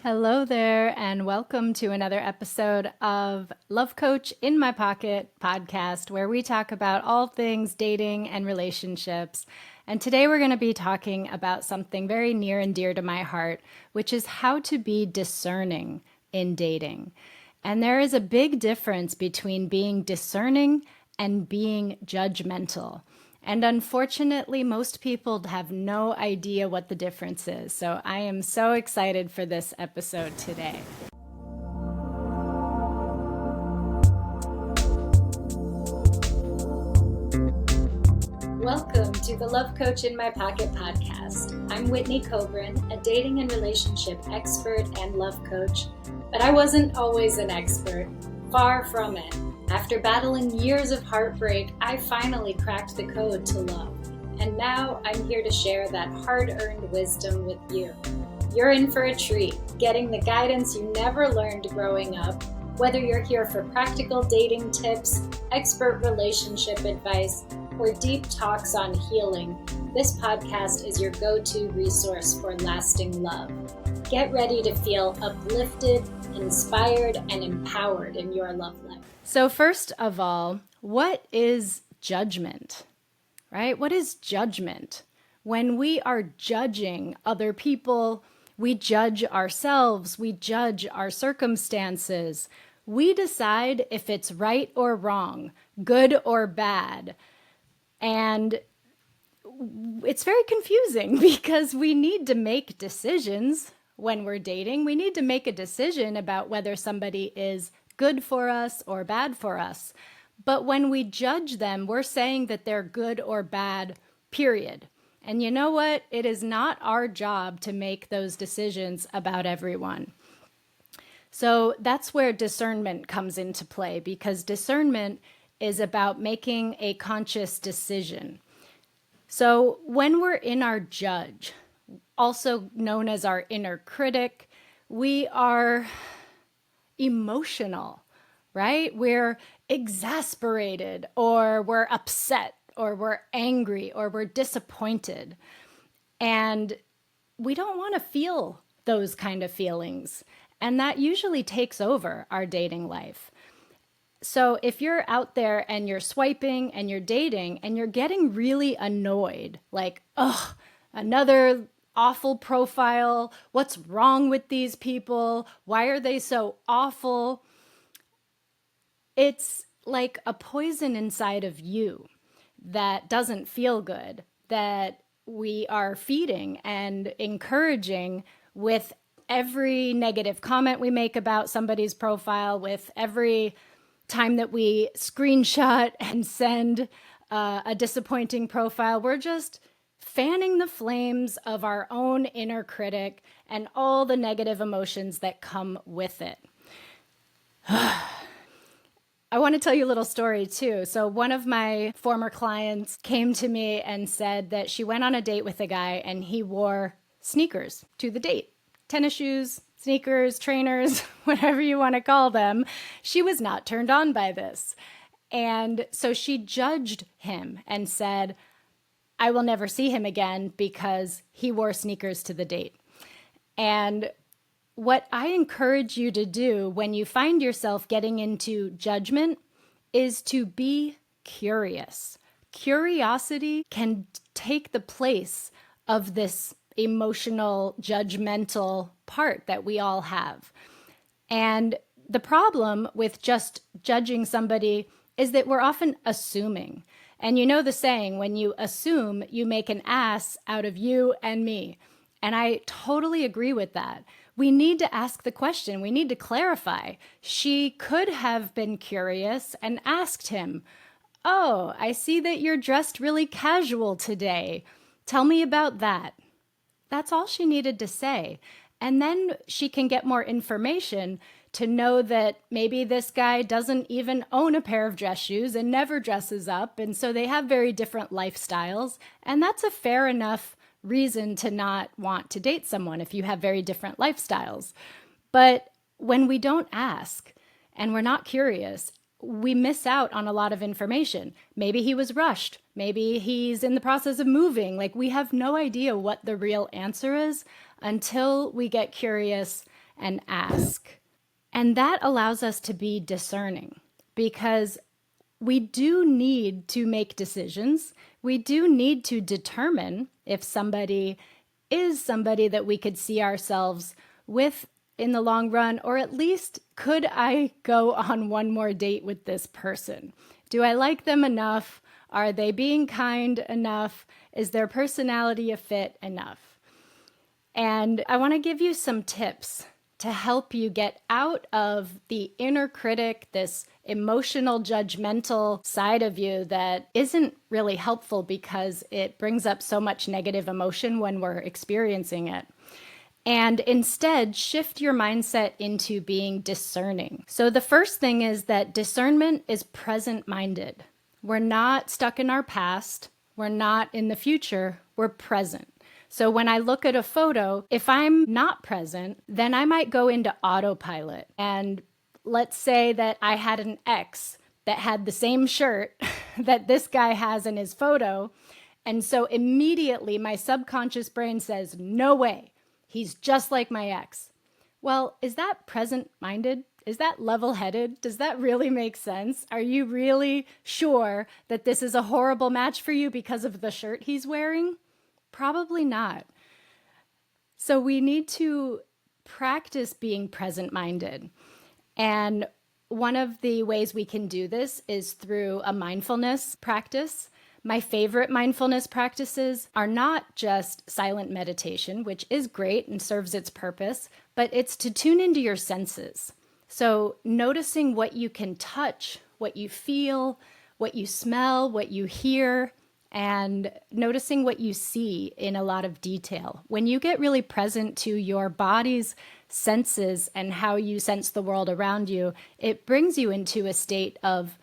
Hello there, and welcome to another episode of Love Coach in My Pocket podcast, where we talk about all things dating and relationships. And today we're going to be talking about something very near and dear to my heart, which is how to be discerning in dating. And there is a big difference between being discerning and being judgmental. And unfortunately, most people have no idea what the difference is. So I am so excited for this episode today. Welcome to the Love Coach in My Pocket podcast. I'm Whitney Coburn, a dating and relationship expert and love coach, but I wasn't always an expert. Far from it. After battling years of heartbreak, I finally cracked the code to love. And now I'm here to share that hard-earned wisdom with you. You're in for a treat, getting the guidance you never learned growing up. Whether you're here for practical dating tips, expert relationship advice, or deep talks on healing, this podcast is your go-to resource for lasting love. Get ready to feel uplifted, inspired, and empowered in your love life. So first of all, what is judgment, right? What is judgment? When we are judging other people, we judge ourselves, we judge our circumstances. We decide if it's right or wrong, good or bad. And it's very confusing because we need to make decisions when we're dating. We need to make a decision about whether somebody is good for us or bad for us. But when we judge them, we're saying that they're good or bad, period. And you know what? It is not our job to make those decisions about everyone. So that's where discernment comes into play, because discernment is about making a conscious decision. So when we're in our judge, also known as our inner critic, we are emotional, right? We're exasperated, or we're upset, or we're angry, or we're disappointed. And we don't want to feel those kind of feelings. And that usually takes over our dating life. So if you're out there and you're swiping and you're dating and you're getting really annoyed, like, oh, another awful profile. What's wrong with these people? Why are they so awful? It's like a poison inside of you that doesn't feel good, that we are feeding and encouraging with every negative comment we make about somebody's profile, with every time that we screenshot and send a disappointing profile. We're just fanning the flames of our own inner critic and all the negative emotions that come with it. I want to tell you a little story too. So one of my former clients came to me and said that she went on a date with a guy and he wore sneakers to the date. Tennis shoes, sneakers, trainers, whatever you want to call them. She was not turned on by this. And so she judged him and said, I will never see him again because he wore sneakers to the date. And what I encourage you to do when you find yourself getting into judgment is to be curious. Curiosity can take the place of this emotional, judgmental part that we all have. And the problem with just judging somebody is that we're often assuming. And you know the saying, when you assume, you make an ass out of you and me. And I totally agree with that. We need to ask the question. We need to clarify. She could have been curious and asked him, oh, I see that you're dressed really casual today. Tell me about that. That's all she needed to say. And then she can get more information to know that maybe this guy doesn't even own a pair of dress shoes and never dresses up. And so they have very different lifestyles. And that's a fair enough reason to not want to date someone if you have very different lifestyles. But when we don't ask and we're not curious, we miss out on a lot of information. Maybe he was rushed. Maybe he's in the process of moving. Like, we have no idea what the real answer is until we get curious and ask. And that allows us to be discerning, because we do need to make decisions. We do need to determine if somebody is somebody that we could see ourselves with in the long run, or at least, could I go on one more date with this person? Do I like them enough? Are they being kind enough? Is their personality a fit enough? And I want to give you some tips to help you get out of the inner critic, this emotional, judgmental side of you that isn't really helpful because it brings up so much negative emotion when we're experiencing it. And instead, shift your mindset into being discerning. So the first thing is that discernment is present-minded. We're not stuck in our past. We're not in the future. We're present. So when I look at a photo, if I'm not present, then I might go into autopilot. And let's say that I had an ex that had the same shirt that this guy has in his photo. And so immediately my subconscious brain says, no way, he's just like my ex. Well, is that present-minded? Is that level-headed? Does that really make sense? Are you really sure that this is a horrible match for you because of the shirt he's wearing? Probably not. So we need to practice being present-minded. And one of the ways we can do this is through a mindfulness practice. My favorite mindfulness practices are not just silent meditation, which is great and serves its purpose, but it's to tune into your senses. So noticing what you can touch, what you feel, what you smell, what you hear, and noticing what you see in a lot of detail. When you get really present to your body's senses and how you sense the world around you, it brings you into a state of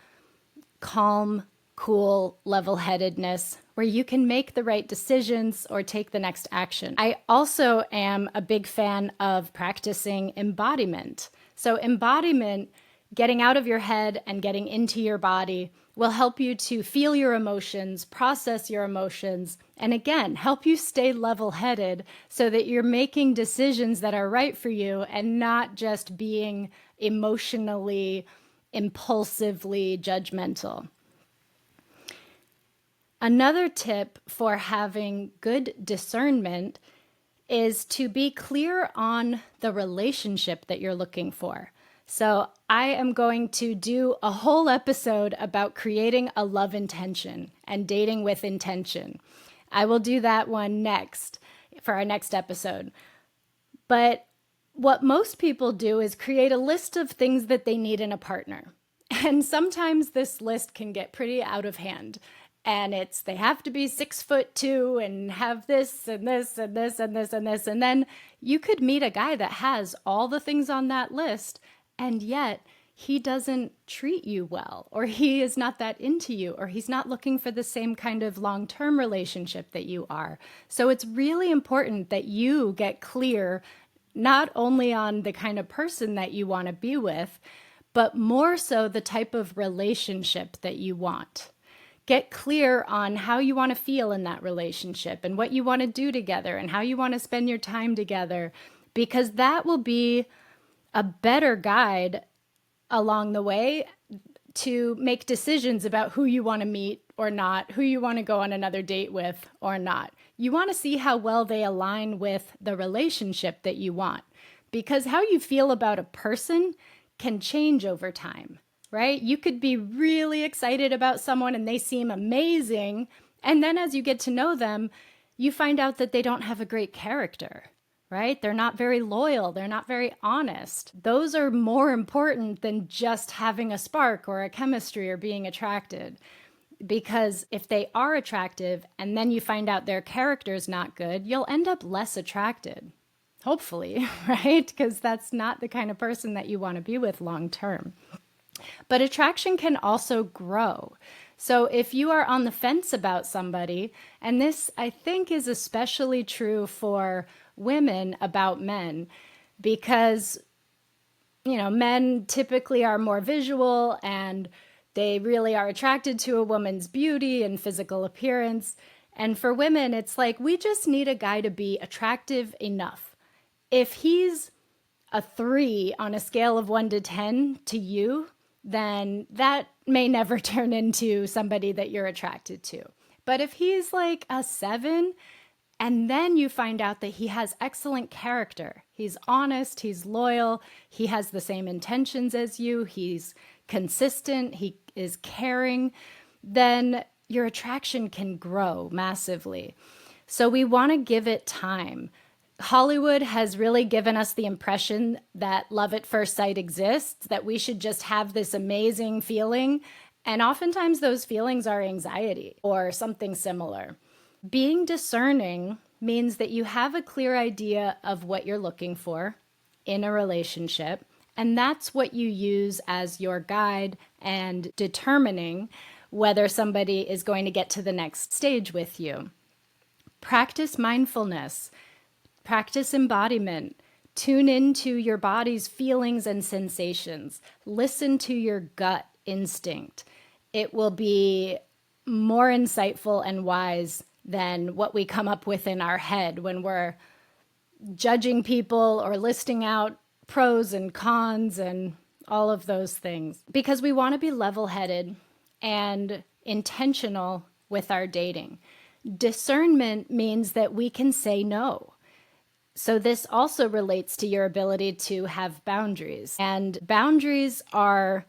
calm, cool, level-headedness where you can make the right decisions or take the next action. I also am a big fan of practicing embodiment. So embodiment, getting out of your head and getting into your body, will help you to feel your emotions, process your emotions, and again, help you stay level-headed so that you're making decisions that are right for you and not just being emotionally, impulsively judgmental. Another tip for having good discernment is to be clear on the relationship that you're looking for. So I am going to do a whole episode about creating a love intention and dating with intention. I will do that one next for our next episode. But what most people do is create a list of things that they need in a partner. And sometimes this list can get pretty out of hand. And they have to be 6'2" and have this and this and this and this and this. And then you could meet a guy that has all the things on that list, and yet he doesn't treat you well, or he is not that into you, or he's not looking for the same kind of long-term relationship that you are. So it's really important that you get clear not only on the kind of person that you want to be with, but more so the type of relationship that you want. Get clear on how you want to feel in that relationship and what you want to do together and how you want to spend your time together, because that will be a better guide along the way to make decisions about who you want to meet or not, who you want to go on another date with or not. You want to see how well they align with the relationship that you want, because how you feel about a person can change over time, right? You could be really excited about someone and they seem amazing, and then as you get to know them, you find out that they don't have a great character, right? They're not very loyal. They're not very honest. Those are more important than just having a spark or a chemistry or being attracted. Because if they are attractive and then you find out their character's not good, you'll end up less attracted. Hopefully, right? Because that's not the kind of person that you want to be with long term. But attraction can also grow. So if you are on the fence about somebody, and this I think is especially true for women about men, because, men typically are more visual and they really are attracted to a woman's beauty and physical appearance. And for women, it's like, we just need a guy to be attractive enough. If he's a 3 on a scale of 1 to 10 to you, then that may never turn into somebody that you're attracted to. But if he's like a 7, and then you find out that he has excellent character, he's honest, he's loyal, he has the same intentions as you, he's consistent, he is caring, then your attraction can grow massively. So we want to give it time. Hollywood has really given us the impression that love at first sight exists, that we should just have this amazing feeling. And oftentimes those feelings are anxiety or something similar. Being discerning means that you have a clear idea of what you're looking for in a relationship, and that's what you use as your guide and determining whether somebody is going to get to the next stage with you. Practice mindfulness, practice embodiment, tune into your body's feelings and sensations, listen to your gut instinct. It will be more insightful and wise than what we come up with in our head when we're judging people or listing out pros and cons and all of those things. Because we want to be level-headed and intentional with our dating. Discernment means that we can say no. So this also relates to your ability to have boundaries. And boundaries are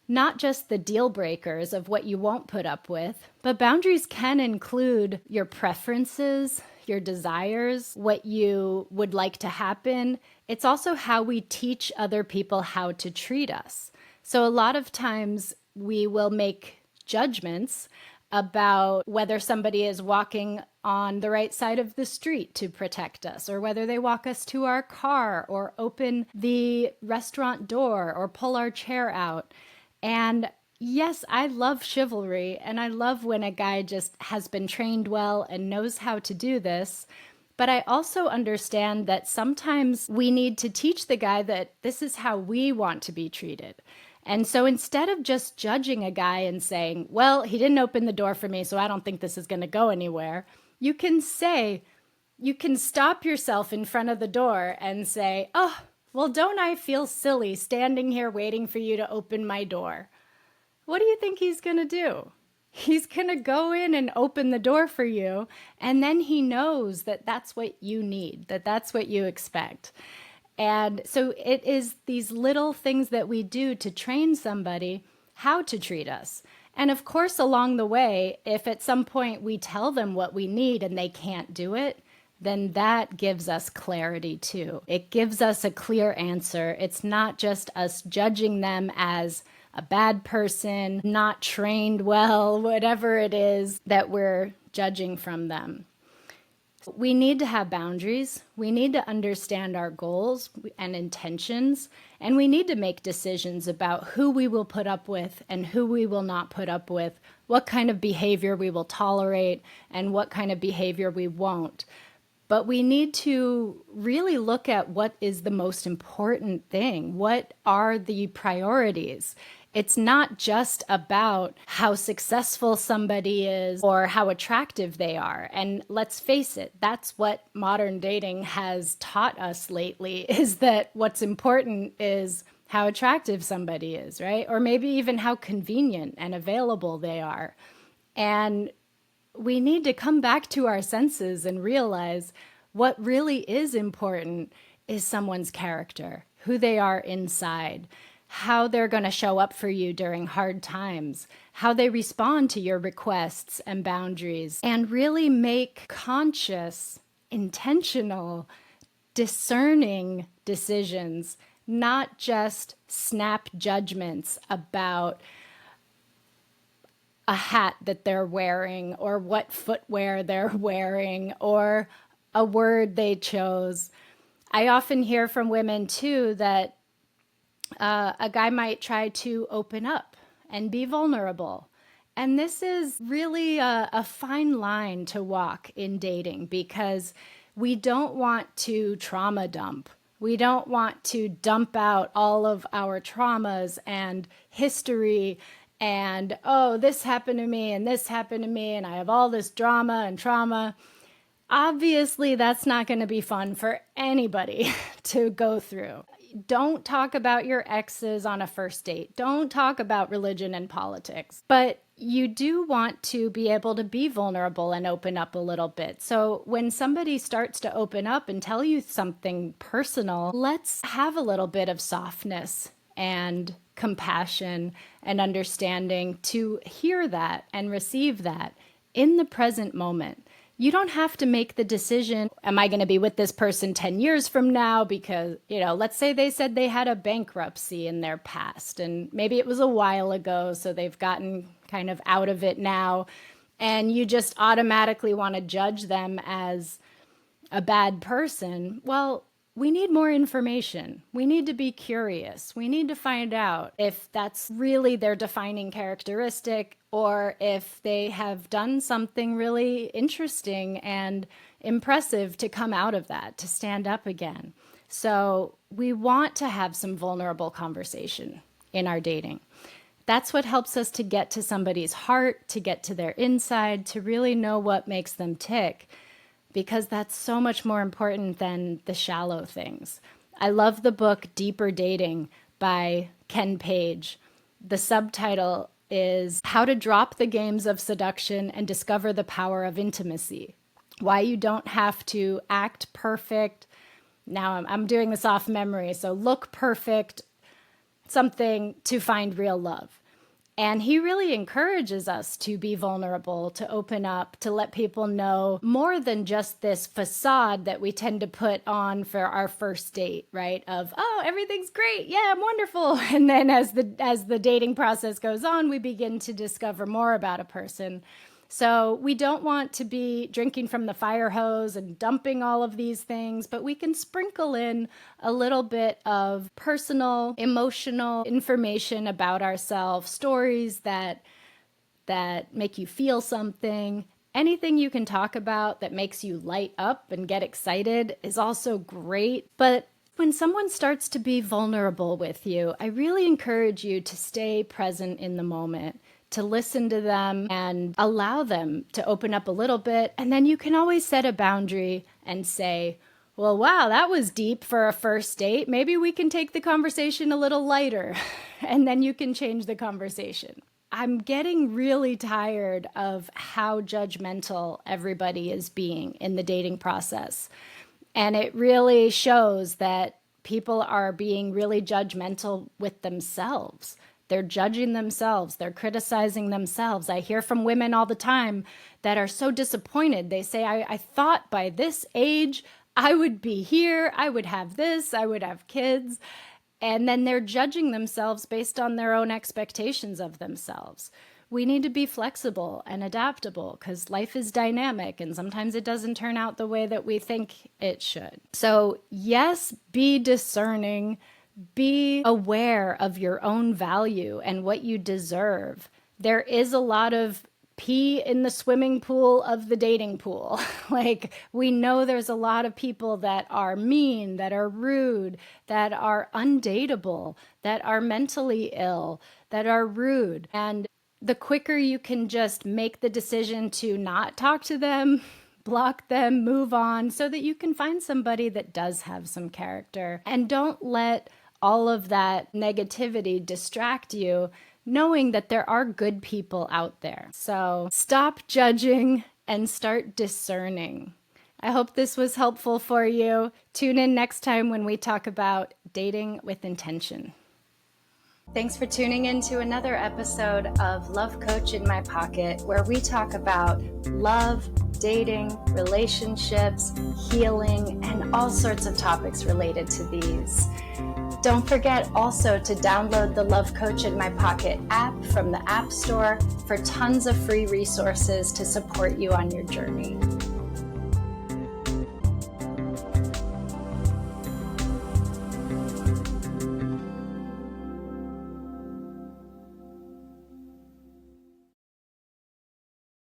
not just the deal breakers of what you won't put up with, but boundaries can include your preferences, your desires, what you would like to happen. It's also how we teach other people how to treat us. So a lot of times we will make judgments about whether somebody is walking on the right side of the street to protect us, or whether they walk us to our car, or open the restaurant door, or pull our chair out. And yes, I love chivalry, and I love when a guy just has been trained well and knows how to do this. But I also understand that sometimes we need to teach the guy that this is how we want to be treated. And so instead of just judging a guy and saying, well, he didn't open the door for me, so I don't think this is going to go anywhere, you can stop yourself in front of the door and say, oh, well, don't I feel silly standing here waiting for you to open my door? What do you think he's going to do? He's going to go in and open the door for you, and then he knows that that's what you need, that that's what you expect. And so it is these little things that we do to train somebody how to treat us. And of course, along the way, if at some point we tell them what we need and they can't do it, then that gives us clarity too. It gives us a clear answer. It's not just us judging them as a bad person, not trained well, whatever it is that we're judging from them. We need to have boundaries. We need to understand our goals and intentions, and we need to make decisions about who we will put up with and who we will not put up with, what kind of behavior we will tolerate, and what kind of behavior we won't. But we need to really look at what is the most important thing. What are the priorities? It's not just about how successful somebody is or how attractive they are. And let's face it, that's what modern dating has taught us lately, is that what's important is how attractive somebody is, right? Or maybe even how convenient and available they are. And we need to come back to our senses and realize what really is important is someone's character, who they are inside, how they're going to show up for you during hard times, how they respond to your requests and boundaries, and really make conscious, intentional, discerning decisions, not just snap judgments about a hat that they're wearing or what footwear they're wearing or a word they chose. I often hear from women too that a guy might try to open up and be vulnerable. And this is really a fine line to walk in dating, because we don't want to trauma dump. We don't want to dump out all of our traumas and history and, oh, this happened to me and this happened to me and I have all this drama and trauma. Obviously, that's not going to be fun for anybody to go through. Don't talk about your exes on a first date. Don't talk about religion and politics. But you do want to be able to be vulnerable and open up a little bit. So when somebody starts to open up and tell you something personal, let's have a little bit of softness and compassion and understanding to hear that and receive that in the present moment. You don't have to make the decision, am I going to be with this person 10 years from now? Because, let's say they said they had a bankruptcy in their past, and maybe it was a while ago, so they've gotten kind of out of it now, and you just automatically want to judge them as a bad person. Well, we need more information. We need to be curious. We need to find out if that's really their defining characteristic or if they have done something really interesting and impressive to come out of that, to stand up again. So we want to have some vulnerable conversation in our dating. That's what helps us to get to somebody's heart, to get to their inside, to really know what makes them tick, because that's so much more important than the shallow things. I love the book Deeper Dating by Ken Page. The subtitle is How to Drop the Games of Seduction and Discover the Power of Intimacy. Why you don't have to act perfect. Now I'm doing this off memory, so look perfect, something to find real love. And he really encourages us to be vulnerable, to open up, to let people know more than just this facade that we tend to put on for our first date, right? Of, oh, everything's great. Yeah, I'm wonderful. And then as the dating process goes on, we begin to discover more about a person. So we don't want to be drinking from the fire hose and dumping all of these things, but we can sprinkle in a little bit of personal, emotional information about ourselves, stories that make you feel something. Anything you can talk about that makes you light up and get excited is also great. But when someone starts to be vulnerable with you, I really encourage you to stay present in the moment, to listen to them and allow them to open up a little bit. And then you can always set a boundary and say, well, wow, that was deep for a first date. Maybe we can take the conversation a little lighter. And then you can change the conversation. I'm getting really tired of how judgmental everybody is being in the dating process. And it really shows that people are being really judgmental with themselves. They're judging themselves. They're criticizing themselves. I hear from women all the time that are so disappointed. They say, I thought by this age I would be here, I would have this, I would have kids. And then they're judging themselves based on their own expectations of themselves. We need to be flexible and adaptable because life is dynamic and sometimes it doesn't turn out the way that we think it should. So yes, be discerning. Be aware of your own value and what you deserve. There is a lot of pee in the swimming pool of the dating pool. Like, we know there's a lot of people that are mean, that are rude, that are undateable, that are mentally ill, that are rude. And the quicker you can just make the decision to not talk to them, block them, move on, so that you can find somebody that does have some character. And don't let all of that negativity distract you, knowing that there are good people out there. So stop judging and start discerning. I hope this was helpful for you. Tune in next time when we talk about dating with intention. Thanks for tuning in to another episode of Love Coach in My Pocket, where we talk about love, dating, relationships, healing, and all sorts of topics related to these. Don't forget also to download the Love Coach in My Pocket app from the App Store for tons of free resources to support you on your journey.